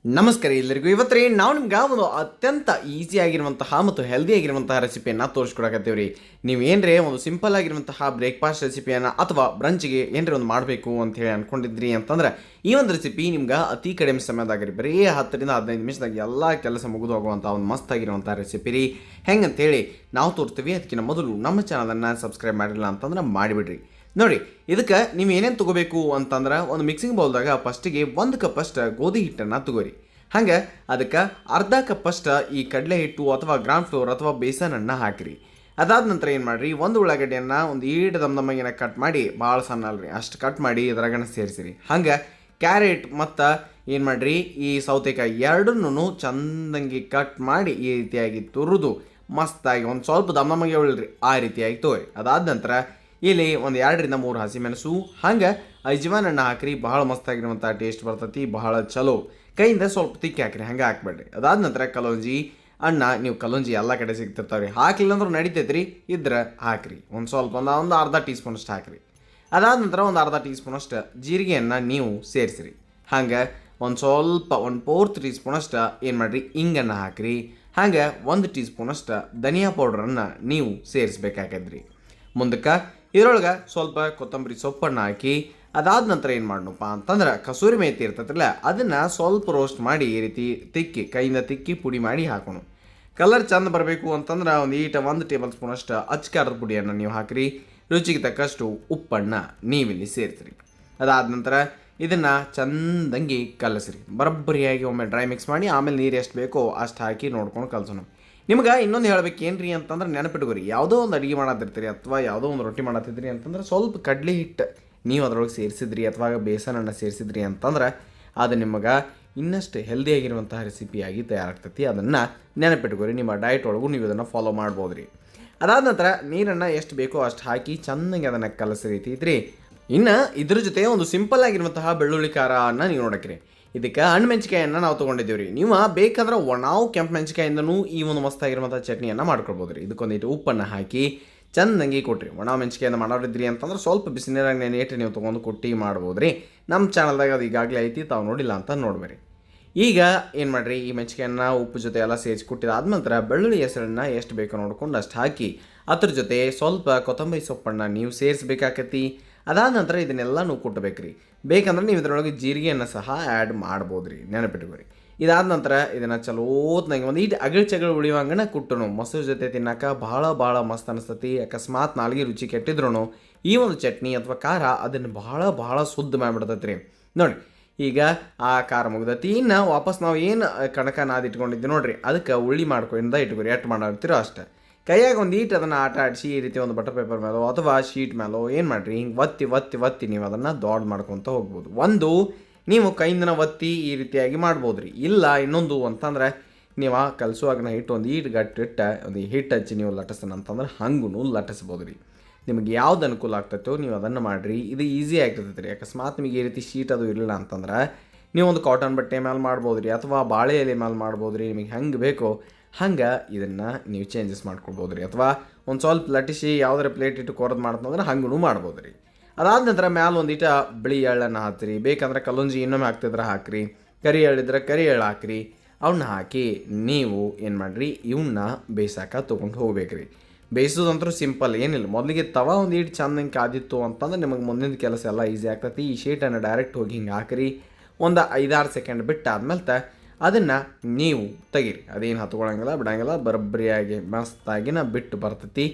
ನಮಸ್ಕಾರ ಎಲ್ಲರಿಗೂ. ಇವತ್ತು ನಾವು ನಿಮ್ಗೆ ಒಂದು ಅತ್ಯಂತ ಈಸಿ ಆಗಿರುವಂತಹ ಮತ್ತು ಹೆಲ್ದಿ ಆಗಿರುವಂತಹ ರೆಸಿಪಿಯನ್ನು ತೋರಿಸ್ಕೊಡಕತ್ತೀವಿ ರೀ. ನೀವು ಏನ್ರೇ ಒಂದು ಸಿಂಪಲ್ ಆಗಿರುವಂತಹ ಬ್ರೇಕ್ಫಾಸ್ಟ್ ರೆಸಿಪಿಯನ್ನು ಅಥವಾ ಬ್ರಂಚ್ಗೆ ಏನ್ರಿ ಒಂದು ಮಾಡಬೇಕು ಅಂತ ಹೇಳಿ ಅಂದ್ಕೊಂಡಿದ್ರಿ ಅಂತಂದ್ರೆ ಈ ಒಂದು ರೆಸಿಪಿ ನಿಮ್ಗೆ ಅತಿ ಕಡಿಮೆ ಸಮಯದಾಗ ರೀ, ಬರೀ 10 ರಿಂದ 15 ನಿಮಿಷದಾಗ ಎಲ್ಲ ಕೆಲಸ ಮುಗಿದು ಹೋಗುವಂಥ ಒಂದು ಮಸ್ತ್ ಆಗಿರುವಂಥ ರೆಸಿಪಿ ರೀ. ಹೆಂಗಂತೇಳಿ ನಾವು ತೋರಿಸ್ತೀವಿ. ಅದಕ್ಕಿಂತ ಮೊದಲು ನಮ್ಮ ಚಾನಲನ್ನು ಸಬ್ಸ್ಕ್ರೈಬ್ ಮಾಡಿಲ್ಲ ಅಂತಂದ್ರೆ ಮಾಡಿಬಿಡ್ರಿ. ನೋಡಿ, ಇದಕ್ಕೆ ನೀವು ಏನೇನು ತೊಗೋಬೇಕು ಅಂತಂದ್ರೆ ಒಂದು ಮಿಕ್ಸಿಂಗ್ ಬೌಲ್ದಾಗ ಫಸ್ಟಿಗೆ 1 ಕಪ್ ಅಷ್ಟು ಗೋಧಿ ಹಿಟ್ಟನ್ನು ತಗೋರಿ. ಹಾಗೆ ಅದಕ್ಕೆ ಅರ್ಧ ಕಪ್ ಅಷ್ಟು ಈ ಕಡಲೆ ಹಿಟ್ಟು ಅಥವಾ ಗ್ರಾಮ್ ಫ್ಲೋರ್ ಅಥವಾ ಬೇಸನನ್ನು ಹಾಕಿರಿ. ಅದಾದ ನಂತರ ಏನು ಮಾಡಿರಿ, ಒಂದು ಉಳ್ಳಾಗಡ್ಡೆಯನ್ನು ಒಂದು ಈಡು ದಮ್ಮಗಿನ ಕಟ್ ಮಾಡಿ, ಭಾಳ ಸಣ್ಣ ಅಲ್ರಿ ಅಷ್ಟು ಕಟ್ ಮಾಡಿ ಇದ್ರಾಗನ ಸೇರಿಸಿರಿ. ಹಾಗೆ ಕ್ಯಾರೆಟ್ ಮತ್ತು ಏನು ಮಾಡಿರಿ, ಈ ಸೌತೆಕಾಯಿ ಎರಡನ್ನೂ ಚಂದಂಗಿ ಕಟ್ ಮಾಡಿ ಈ ರೀತಿಯಾಗಿ ತುರಿದು ಮಸ್ತಾಗಿ ಒಂದು ಸ್ವಲ್ಪ ದಮ್ಮಗೆ ಉಳ್ರಿ ಆ ರೀತಿಯಾಗಿ ತೋರಿ. ಅದಾದ ನಂತರ ಇಲ್ಲಿ ಒಂದು 2 ರಿಂದ 3 ಹಸಿಮೆಣಸು ಹಾಗೆ ಅಜ್ವಾನನ್ನು ಹಾಕಿರಿ. ಭಾಳ ಮಸ್ತಾಗಿರುವಂಥ ಟೇಸ್ಟ್ ಬರ್ತೈತಿ, ಬಹಳ ಚಲೋ. ಕೈಯಿಂದ ಸ್ವಲ್ಪ ತಿಕ್ಕಿ ಹಾಕಿರಿ, ಹಂಗೆ ಹಾಕ್ಬೇಡ್ರಿ. ಅದಾದ ನಂತರ ಕಲೋಂಜಿ ಅನ್ನ, ನೀವು ಕಲೋಂಜಿ ಎಲ್ಲ ಕಡೆ ಸಿಗ್ತಿರ್ತಾವ್ರಿ, ಹಾಕಲಿಲ್ಲ ಅಂದ್ರೆ ನಡಿತೈತೆ ರೀ, ಇದ್ರೆ ಹಾಕಿರಿ. ಒಂದು ಸ್ವಲ್ಪ ಒಂದು ಅರ್ಧ ಟೀ ಸ್ಪೂನಷ್ಟು ಹಾಕಿರಿ. ಅದಾದ ನಂತರ ಒಂದು ಅರ್ಧ ಟೀ ಸ್ಪೂನಷ್ಟು ಜೀರಿಗೆಯನ್ನು ನೀವು ಸೇರಿಸಿರಿ. ಹಾಗೆ ಒಂದು ಸ್ವಲ್ಪ 1/4 ಟೀ ಸ್ಪೂನಷ್ಟು ಏನು ಮಾಡಿರಿ, ಇಂಗನ್ನು ಹಾಕಿರಿ. ಹಾಗೆ 1 ಟೀ ಸ್ಪೂನಷ್ಟು ಧನಿಯಾ ಪೌಡ್ರನ್ನು ನೀವು ಸೇರಿಸ್ಬೇಕಾಗದ್ರಿ. ಮುಂದಕ್ಕೆ ಇದರೊಳಗೆ ಸ್ವಲ್ಪ ಕೊತ್ತಂಬರಿ ಸೊಪ್ಪನ್ನು ಹಾಕಿ, ಅದಾದ ನಂತರ ಏನು ಮಾಡೋಣಪ್ಪ ಅಂತಂದ್ರೆ ಕಸೂರಿ ಮೇಥಿ ಇರ್ತೈತ್ರಲ್ಲ ಅದನ್ನು ಸ್ವಲ್ಪ ರೋಸ್ಟ್ ಮಾಡಿ ಈ ರೀತಿ ತಿಕ್ಕಿ, ಕೈಯಿಂದ ತಿಕ್ಕಿ ಪುಡಿ ಮಾಡಿ ಹಾಕೋಣ. ಕಲರ್ ಚಂದ ಬರಬೇಕು ಅಂತಂದ್ರೆ ಒಂದು 1 ಟೇಬಲ್ ಸ್ಪೂನಷ್ಟು ಅಚ್ಕಾರದ ಪುಡಿಯನ್ನು ನೀವು ಹಾಕಿರಿ. ರುಚಿಗೆ ತಕ್ಕಷ್ಟು ಉಪ್ಪನ್ನು ನೀವಿಲ್ಲಿ ಸೇರಿಸ್ರಿ. ಅದಾದ ನಂತರ ಇದನ್ನು ಚಂದಂಗಿ ಕಲಸಿರಿ. ಬರೋಬ್ಬರಿಯಾಗಿ ಒಮ್ಮೆ ಡ್ರೈ ಮಿಕ್ಸ್ ಮಾಡಿ ಆಮೇಲೆ ನೀರು ಎಷ್ಟು ಬೇಕೋ ಅಷ್ಟು ಹಾಕಿ ನೋಡ್ಕೊಂಡು ಕಲಸೋಣ. ನಿಮ್ಗೆ ಇನ್ನೊಂದು ಹೇಳ್ಬೇಕೇನ್ರಿ ಅಂತಂದ್ರೆ ನೆನಪಿಟ್ಕೋರಿ, ಯಾವುದೋ ಒಂದು ಅಡುಗೆ ಮಾಡತ್ತಿರ್ತೀರಿ ಅಥವಾ ಯಾವುದೋ ಒಂದು ರೊಟ್ಟಿ ಮಾಡತ್ತಿದ್ರಿ ಅಂತಂದ್ರೆ ಸ್ವಲ್ಪ ಕಡಲೆ ಹಿಟ್ಟು ನೀವು ಅದರೊಳಗೆ ಸೇರಿಸಿದ್ರಿ ಅಥವಾ ಬೇಸನನ್ನು ಸೇರಿಸಿದ್ರಿ ಅಂತಂದ್ರೆ ಅದು ನಿಮಗೆ ಇನ್ನಷ್ಟು ಹೆಲ್ದಿಯಾಗಿರುವಂತಹ ರೆಸಿಪಿಯಾಗಿ ತಯಾರಾಗ್ತೈತಿ. ಅದನ್ನು ನೆನಪಿಟ್ಕೋರಿ. ನಿಮ್ಮ ಡಯಟ್ ಒಳಗೂ ನೀವು ಇದನ್ನು ಫಾಲೋ ಮಾಡ್ಬೋದು ರೀ. ಅದಾದ ನಂತರ ನೀರನ್ನು ಎಷ್ಟು ಬೇಕೋ ಅಷ್ಟು ಹಾಕಿ ಚೆನ್ನಾಗಿ ಅದನ್ನು ಕಲಸಿ ರೀತಿ. ಇನ್ನು ಇದ್ರ ಜೊತೆ ಒಂದು ಸಿಂಪಲ್ ಆಗಿರುವಂತಹ ಬೆಳ್ಳುಳ್ಳಿ ಖಾರವನ್ನು ನೀವು ನೋಡಕ್ರಿ. ಇದಕ್ಕೆ ಹಣ್ಣು ಮೆಣಸಿಕಾಯನ್ನು ನಾವು ತೊಗೊಂಡಿದ್ದೀವಿ ರೀ. ನೀವು ಬೇಕಾದ್ರೆ ನಾವು ಕೆಂಪು ಮೆಣಸಿಕಾಯಿಂದನೂ ಈ ಒಂದು ಮಸ್ತಾಗಿರುವಂಥ ಚಟ್ನಿಯನ್ನು ಮಾಡ್ಕೊಳ್ಬೋದು ರೀ. ಇದಕ್ಕೊಂದಿಟ್ಟು ಉಪ್ಪನ್ನು ಹಾಕಿ ಚಂದಂಗಿ ಕೊಟ್ಟಿರಿ. ಒಣ ಮೆಣಸಿಕಾಯಿಂದ ಮಾಡೋರಿದ್ರಿ ಅಂತಂದ್ರೆ ಸ್ವಲ್ಪ ಬಿಸಿನೀರಾಗ ನೆನೆಯಿಟ್ಟು ನೀವು ತೊಗೊಂಡು ಕೊಟ್ಟು ಮಾಡ್ಬೋದು ರೀ. ನಮ್ಮ ಚಾನಲ್ದಾಗ ಅದು ಈಗಾಗಲೇ ಐತಿ, ತಾವು ನೋಡಿಲ್ಲ ಅಂತ ನೋಡ್ಬೇರಿ. ಈಗ ಏನು ಮಾಡಿರಿ, ಈ ಮೆಣಸಿಕಾಯನ್ನು ಉಪ್ಪು ಜೊತೆ ಎಲ್ಲ ಸೇರಿಸಿ ಕೊಟ್ಟಿದ್ದಾದ ನಂತರ ಬೆಳ್ಳುಳ್ಳಿ ಹೆಸರನ್ನು ಎಷ್ಟು ಬೇಕೋ ನೋಡ್ಕೊಂಡು ಅಷ್ಟು ಹಾಕಿ ಅದ್ರ ಜೊತೆ ಸ್ವಲ್ಪ ಕೊತ್ತಂಬರಿ ಸೊಪ್ಪನ್ನು ನೀವು ಸೇರಿಸ್ಬೇಕಾಕತಿ. ಅದಾದ ನಂತರ ಇದನ್ನೆಲ್ಲನೂ ಕೊಟ್ಟಬೇಕ್ರಿ. ಬೇಕಂದ್ರೆ ನೀವು ಇದರೊಳಗೆ ಜೀರಿಗೆಯನ್ನು ಸಹ ಆ್ಯಡ್ ಮಾಡ್ಬೋದು ರೀ, ನೆನಪಿಟ್ಕೋರಿ. ಇದಾದ ನಂತರ ಇದನ್ನು ಚಲೋತ್ನಾಗಿ ಒಂದು ಅಗಳು ಉಳಿಯುವಂಗನ ಕುಟ್ಟನು ಮೊಸರು ಜೊತೆ ತಿನ್ನೋಕೆ ಭಾಳ ಮಸ್ತ್ ಅನಿಸ್ತತಿ. ಅಕಸ್ಮಾತ್ ನಾಲ್ಗೆ ರುಚಿ ಕೆಟ್ಟಿದ್ರು ಈ ಒಂದು ಚಟ್ನಿ ಅಥವಾ ಖಾರ ಅದನ್ನು ಭಾಳ ಶುದ್ಧ ಮಾಡಿಬಿಡ್ತೈತೆ ರೀ. ನೋಡಿ, ಈಗ ಆ ಖಾರ ಮುಗ್ದತಿ. ಇನ್ನು ವಾಪಸ್ ನಾವು ಏನು ಕಣಕ ನಾದಿಟ್ಕೊಂಡಿದ್ವಿ ನೋಡಿರಿ, ಅದಕ್ಕೆ ಉಳ್ಳಿ ಮಾಡ್ಕೊಂಡು ಇಟ್ಕೊರಿ. ಎಷ್ಟು ಮಾಡಿರ್ತೀರೋ ಅಷ್ಟೇ. ಕೈಯಾಗ ಒಂದು ಅದನ್ನು ಆಟ ಆಡಿಸಿ ಈ ರೀತಿ ಒಂದು ಬಟರ್ ಪೇಪರ್ ಮೇಲೋ ಅಥವಾ ಶೀಟ್ ಮೇಲೋ ಏನು ಮಾಡಿರಿ, ಹಿಂಗೆ ಒತ್ತಿ ನೀವು ಅದನ್ನು ದೊಡ್ಡ ಮಾಡ್ಕೊತ ಹೋಗ್ಬೋದು. ಒಂದು ನೀವು ಕೈಯಿಂದನ ಒತ್ತಿ ಈ ರೀತಿಯಾಗಿ ಮಾಡ್ಬೋದು ರೀ. ಇಲ್ಲ ಇನ್ನೊಂದು ಅಂತಂದ್ರೆ ನೀವು ಆ ಕಲಸುವಾಗನ ಹಿಟ್ಟು ಒಂದು ಗಟ್ಟಿಟ್ಟ ಒಂದು ಹಿಟ್ಟು ಹಚ್ಚಿ ನೀವು ಲಟ್ಟಿಸೋಣ ಅಂತಂದ್ರೆ ಹಂಗೂ ಲಟ್ಟಿಸ್ಬೋದು ರೀ. ನಿಮಗೆ ಯಾವ್ದು ಅನುಕೂಲ ಆಗ್ತೈತೋ ನೀವು ಅದನ್ನು ಮಾಡಿರಿ. ಇದು ಈಸಿ ಆಗ್ತೈತೆ ರೀ. ಅಕಸ್ಮಾತ್ ನಿಮಗೆ ಈ ರೀತಿ ಶೀಟ್ ಅದು ಇರಲಿಲ್ಲ ಅಂತಂದ್ರೆ ನೀವು ಒಂದು ಕಾಟನ್ ಬಟ್ಟೆ ಮೇಲೆ ಮಾಡ್ಬೋದು ರೀ ಅಥವಾ ಬಾಳೆ ಎಲೆ ಮೇಲೆ ಮಾಡ್ಬೋದು ರೀ. ನಿಮಗೆ ಹೆಂಗೆ ಬೇಕೋ ಹಂಗೆ ಇದನ್ನು ನೀವು ಚೇಂಜಸ್ ಮಾಡ್ಕೊಳ್ಬೋದು ರೀ. ಅಥವಾ ಒಂದು ಸ್ವಲ್ಪ ಲಟ್ಟಿಸಿ ಯಾವುದರ ಪ್ಲೇಟ್ ಇಟ್ಟು ಕೊರದು ಮಾಡ್ತಂದ್ರೆ ಹಂಗೂ ಮಾಡ್ಬೋದು ರೀ. ಅದಾದ ನಂತರ ಮ್ಯಾಲೆ ಒಂದಿಟ ಬಿಳಿ ಎಳ್ಳನ್ನು ಹಾಕ್ತಿರಿ. ಬೇಕಂದ್ರೆ ಕಲೋಂಜಿ ಇನ್ನೊಮ್ಮೆ ಹಾಕ್ತಿದ್ರೆ ಹಾಕ್ರಿ, ಕರಿ ಎಳ್ಳಿದ್ರೆ ಕರಿ ಎಳ್ಳು ಹಾಕ್ರಿ. ಅವನ್ನ ಹಾಕಿ ನೀವು ಏನು ಮಾಡಿರಿ, ಇವನ್ನ ಬೇಯಿಸಾಕ ತೊಗೊಂಡು ಹೋಗ್ಬೇಕ್ರಿ. ಬೇಯಿಸೋದಂತೂ ಸಿಂಪಲ್ ಏನಿಲ್ಲ. ಮೊದಲಿಗೆ ತವ ಒಂದು ಚಂದಂಗೆ ಕಾದಿತ್ತು ಅಂತಂದ್ರೆ ನಿಮಗೆ ಮುಂದಿನ ಕೆಲಸ ಎಲ್ಲ ಈಸಿ ಆಗ್ತೈತಿ. ಈ ಶೀಟನ್ನು ಡೈರೆಕ್ಟ್ ಹೋಗಿ ಹಿಂಗೆ ಹಾಕಿರಿ. ಒಂದು 5-6 ಸೆಕೆಂಡ್ ಬಿಟ್ಟು ಆದ್ಮೇಲೆ ಅದನ್ನು ನೀವು ತೆಗೀರಿ. ಅದೇನು ಹತ್ಕೊಳ್ಳಂಗಿಲ್ಲ ಬಿಡಂಗಿಲ್ಲ, ಬರೋಬ್ಬರಿಯಾಗಿ ಮಸ್ತಾಗಿನ ಬಿಟ್ಟು ಬರ್ತೈತಿ.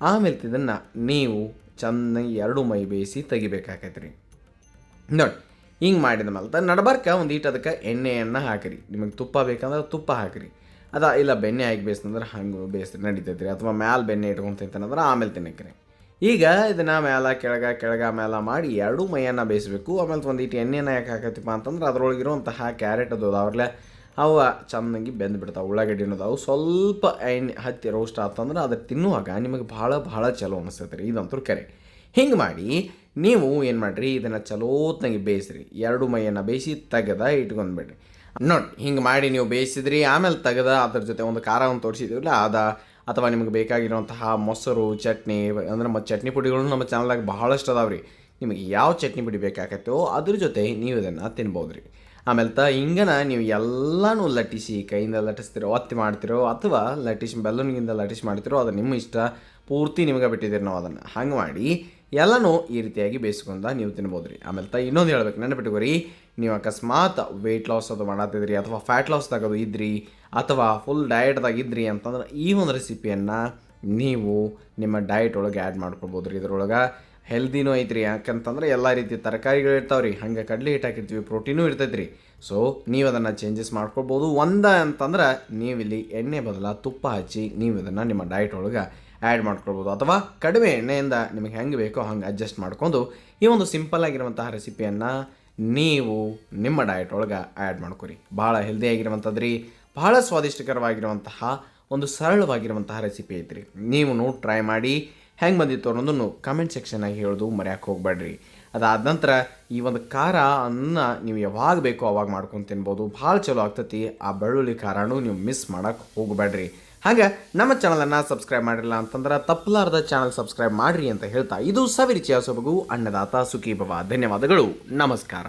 ಆಮೇಲೆ ಇದನ್ನು ನೀವು ಚೆನ್ನಾಗಿ 2 ಮೈ ಬೇಯಿಸಿ ತೆಗಿಬೇಕಾಗೈತೆ ರೀ. ನೋಡಿ, ಹಿಂಗೆ ಮಾಡಿದ ಮೇಲೆ ನಡಬರ್ಕ ಒಂದು ಅದಕ್ಕೆ ಎಣ್ಣೆಯನ್ನು ಹಾಕಿರಿ. ನಿಮಗೆ ತುಪ್ಪ ಬೇಕಂದ್ರೆ ತುಪ್ಪ ಹಾಕಿರಿ. ಇಲ್ಲ ಬೆಣ್ಣೆ ಹಾಕಿ ಬೇಯಿಸ್ತಂದ್ರೆ ಹಂಗೆ ಬೇಯಿಸಿ ನಡೀತೈತೆ ರೀ. ಅಥವಾ ಮ್ಯಾಲೆ ಬೆಣ್ಣೆ ಇಟ್ಕೊಂಡು ತಿಂತಾನಂದ್ರೆ ಆಮೇಲೆ ತಿನ್ನಕ್ರಿ. ಈಗ ಇದನ್ನು ಮೇಲೆ ಕೆಳಗ ಮೇಲೆ ಮಾಡಿ 2 ಮೈಯನ್ನು ಬೇಯಿಸಬೇಕು. ಆಮೇಲೆ ಒಂದಿಟ್ಟು ಎಣ್ಣೆನ ಯಾಕೆ ಹಾಕತ್ತಿಪ್ಪ ಅಂತಂದ್ರೆ ಅದರೊಳಗಿರುವಂತಹ ಕ್ಯಾರೆಟ್ ಅದು ಅದಾವ್ರಲ್ಲ ಅವು ಚೆನ್ನಾಗಿ ಬೆಂದು ಬಿಡ್ತಾವೆ. ಉಳ್ಳಾಗಡ್ಡಿ ಅನ್ನೋದಾವು ಸ್ವಲ್ಪ ಎಣ್ಣೆ ಹತ್ತಿ ರೋಸ್ಟ್ ಆತಂದ್ರೆ ಅದು ತಿನ್ನುವಾಗ ನಿಮಗೆ ಭಾಳ ಚಲೋ ಅನಿಸ್ತೈತೆ ರೀ. ಇದಂತೂ ಕರೆ. ಹಿಂಗೆ ಮಾಡಿ ನೀವು ಏನು ಮಾಡಿರಿ, ಇದನ್ನು ಚಲೋತ್ನಾಗಿ ಬೇಯಿಸ್ರಿ. 2 ಮೈಯನ್ನು ಬೇಯಿಸಿ ತೆಗೆದ ಇಟ್ಕೊಂಡ್ಬಿಡ್ರಿ. ನೋಡಿ, ಹಿಂಗೆ ಮಾಡಿ ನೀವು ಬೇಯಿಸಿದ್ರಿ. ಆಮೇಲೆ ತೆಗೆದ ಅದ್ರ ಜೊತೆ ಒಂದು ಖಾರವನ್ನು ತೋರಿಸಿದ್ರಲ್ಲ ಅಥವಾ ನಿಮಗೆ ಬೇಕಾಗಿರುವಂತಹ ಮೊಸರು ಚಟ್ನಿ ಅಂದ್ರೆ ಮತ್ತು ಚಟ್ನಿ ಪುಡಿಗಳು ನಮ್ಮ ಚಾನಲ್ದಾಗ ಬಹಳಷ್ಟು ಅದಾವೆ ರೀ. ನಿಮಗೆ ಯಾವ ಚಟ್ನಿ ಪುಡಿ ಬೇಕಾಗತ್ತೋ ಅದ್ರ ಜೊತೆ ನೀವು ಇದನ್ನು ತಿನ್ಬೋದು ರೀ. ಆಮೇಲೆ ಹಿಂಗನ ನೀವು ಎಲ್ಲನೂ ಲಟ್ಟಿಸಿ ಕೈಯಿಂದ ಲಟ್ಟಿಸ್ತಿರೋ ಒತ್ತಿ ಮಾಡ್ತಿರೋ ಅಥವಾ ಬೆಲ್ಲೂನ್ಗಿಂದ ಲಟ್ಟಿಸಿ ಮಾಡ್ತಿರೋ ಅದು ನಿಮ್ಮ ಇಷ್ಟ, ಪೂರ್ತಿ ನಿಮ್ಗೆ ಬಿಟ್ಟಿದ್ದೀರಿ ನಾವು ಅದನ್ನು. ಹಂಗೆ ಮಾಡಿ ಎಲ್ಲನೂ ಈ ರೀತಿಯಾಗಿ ಬೇಯಿಸ್ಕೊಂಡ ನೀವು ತಿನ್ಬೋದು ರೀ. ಆಮೇಲೆ ಇನ್ನೊಂದು ಹೇಳ್ಬೇಕು, ನೆನಪಿಟ್ಕೋರಿ, ನೀವು ಅಕಸ್ಮಾತ್ ವೆಯ್ಟ್ ಲಾಸ್ ಅದು ಮಾಡತ್ತಿದ್ರಿ ಅಥವಾ ಫ್ಯಾಟ್ ಲಾಸ್ ತಗೋದು ಇದ್ರಿ ಅಥವಾ ಫುಲ್ ಡಯಟ್ದಾಗ ಇದ್ರಿ ಅಂತಂದ್ರೆ ಈ ಒಂದು ರೆಸಿಪಿಯನ್ನು ನೀವು ನಿಮ್ಮ ಡಯಟ್ ಒಳಗೆ ಆ್ಯಡ್ ಮಾಡ್ಕೊಳ್ಬೋದು ರೀ. ಇದ್ರೊಳಗೆ ಹೆಲ್ದಿನೂ ಐತ್ರಿ, ಯಾಕಂತಂದ್ರೆ ಎಲ್ಲ ರೀತಿ ತರಕಾರಿಗಳು ಇರ್ತಾವೆ ರೀ, ಹಂಗೆ ಕಡಲೆ ಹಿಟ್ಟು ಹಾಕಿರ್ತೀವಿ, ಪ್ರೋಟೀನೂ ಇರ್ತೈತೆ ರೀ. ಸೊ ನೀವು ಅದನ್ನು ಚೇಂಜಸ್ ಮಾಡ್ಕೊಳ್ಬೋದು. ಅಂತಂದ್ರೆ ನೀವಿಲ್ಲಿ ಎಣ್ಣೆ ಬದಲ ತುಪ್ಪ ಹಚ್ಚಿ ನೀವು ಇದನ್ನು ನಿಮ್ಮ ಡಯಟ್ ಒಳಗೆ ಆ್ಯಡ್ ಮಾಡ್ಕೊಳ್ಬೋದು, ಅಥವಾ ಕಡಿಮೆ ಎಣ್ಣೆಯಿಂದ ನಿಮಗೆ ಹೆಂಗೆ ಬೇಕೋ ಹಂಗೆ ಅಡ್ಜಸ್ಟ್ ಮಾಡ್ಕೊಂಡು ಈ ಒಂದು ಸಿಂಪಲ್ ಆಗಿರುವಂತಹ ರೆಸಿಪಿಯನ್ನು ನೀವು ನಿಮ್ಮ ಡಯಟ್ ಒಳಗೆ ಆ್ಯಡ್ ಮಾಡ್ಕೊರಿ. ಭಾಳ ಹೆಲ್ದಿಯಾಗಿರುವಂಥದ್ದು ರೀ, ಭಾಳ ಸ್ವಾದಿಷ್ಟಕರವಾಗಿರುವಂತಹ ಒಂದು ಸರಳವಾಗಿರುವಂತಹ ರೆಸಿಪಿ ಐತ್ರಿ. ನೀವು ಟ್ರೈ ಮಾಡಿ ಹೆಂಗೆ ಬಂದಿತ್ತು ಅನ್ನೋದನ್ನು ಕಮೆಂಟ್ ಸೆಕ್ಷನ್ನಾಗಿ ಹೇಳೋದು ಮರೆಯೋಕೆ ಹೋಗ್ಬೇಡ್ರಿ. ಅದಾದ ನಂತರ ಈ ಒಂದು ಖಾರ ನೀವು ಯಾವಾಗ ಬೇಕೋ ಅವಾಗ ಮಾಡ್ಕೊಂಡು ತಿನ್ಬೋದು, ಭಾಳ ಚಲೋ ಆಗ್ತೈತಿ. ಆ ಬೆಳ್ಳುಳ್ಳಿ ಖಾರನೂ ನೀವು ಮಿಸ್ ಮಾಡೋಕ್ಕೆ ಹೋಗಬೇಡ್ರಿ. ಹಾಗೆ ನಮ್ಮ ಚಾನಲನ್ನು ಸಬ್ಸ್ಕ್ರೈಬ್ ಮಾಡಿರಲಿಲ್ಲ ಅಂತಂದ್ರೆ ತಪ್ಪಲಾರ್ದ ಚಾನಲ್ ಸಬ್ಸ್ಕ್ರೈಬ್ ಮಾಡಿರಿ ಅಂತ ಹೇಳ್ತಾ, ಇದು ಸವಿರುಚಿಯ ಸೊಬಗು ಅನ್ನದಾತ ಸುಖೀ ಭವ. ಧನ್ಯವಾದಗಳು, ನಮಸ್ಕಾರ.